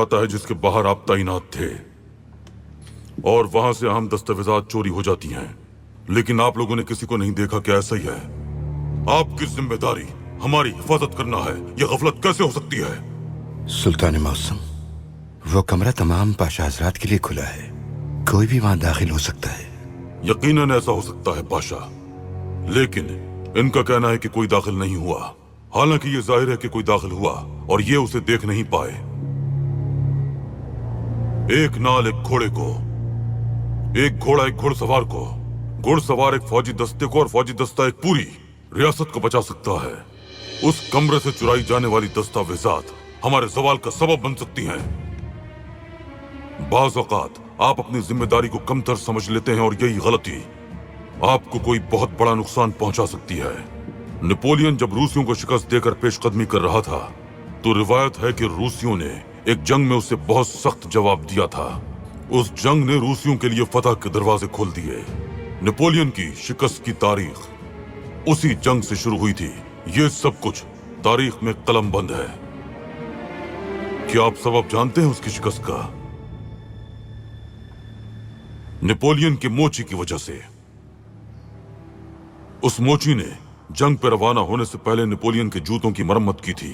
आता है जिसके बाहर आप तैनात थे और वहां से अहम दस्तावेजात चोरी हो जाती हैं, लेकिन आप लोगों ने किसी को नहीं देखा कि ऐसा ही है। आपकी जिम्मेदारी हमारी हिफाजत करना है, यह गफलत कैसे हो सकती है? सुल्तान मौसम, वो कमरा तमाम पाशा हजरात के लिए खुला है, कोई भी वहां दाखिल हो सकता है। यकीनन ऐसा हो सकता है पाशा, लेकिन इनका कहना है कि कोई दाखिल नहीं हुआ, हालांकि ये जाहिर है कि कोई दाखिल हुआ और ये उसे देख नहीं पाए। एक नाल एक घोड़े को, एक घोड़ा एक घुड़सवार को, घुड़सवार एक फौजी दस्ते को और फौजी दस्ता एक पूरी रियासत को बचा सकता है। उस कमरे से चुराई जाने वाली दस्तावेजात हमारे सवाल का सबब बन सकती हैं। बाज़ औक़ात आप अपनी जिम्मेदारी को कमतर समझ लेते हैं और यही गलती आपको कोई बहुत बड़ा नुकसान पहुंचा सकती है। नेपोलियन जब रूसियों को शिकस्त देकर पेशकदमी कर रहा था तो रिवायत है कि रूसियों ने एक जंग में उसे बहुत सख्त जवाब दिया था। उस जंग ने रूसियों के लिए फतह के दरवाजे खोल दिए। नेपोलियन की शिकस्त की तारीख उसी जंग से शुरू हुई थी। ये सब कुछ तारीख में कलम बंद है। क्या आप सबब जानते हैं उसकी शिकस्त का? नेपोलियन के मोची की वजह से। उस मोची ने जंग पर रवाना होने से पहले नेपोलियन के जूतों की मरम्मत की थी,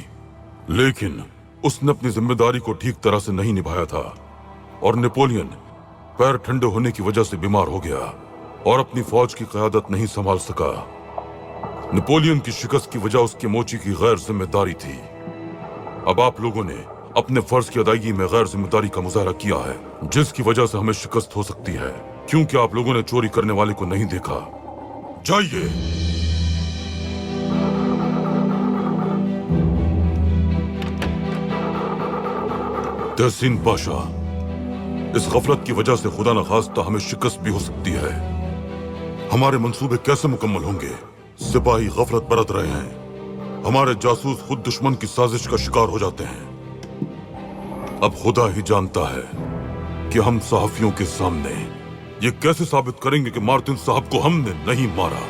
लेकिन उसने अपनी जिम्मेदारी को ठीक तरह से नहीं निभाया था और नेपोलियन पैर ठंडे होने की वजह से बीमार हो गया और अपनी फौज की क़यादत नहीं संभाल सका। नेपोलियन की शिकस्त की वजह उसकी मोची की गैर जिम्मेदारी थी। अब आप लोगों ने अपने फर्ज की अदायगी में गैर जिम्मेदारी का मुजाहरा किया है, जिसकी वजह से हमें शिकस्त हो सकती है, क्योंकि आप लोगों ने चोरी करने वाले को नहीं देखा। जाइए। तहसीन पाशा, इस गफलत की वजह से खुदा न खास्ता हमें शिकस्त भी हो सकती है। हमारे मंसूबे कैसे मुकम्मल होंगे? सिपाही गफलत बरत रहे हैं, हमारे जासूस खुद दुश्मन की साजिश का शिकार हो जाते हैं। अब खुदा ही जानता है कि हम सहाफियों के सामने ये कैसे साबित करेंगे कि मार्टिन साहब को हमने नहीं मारा।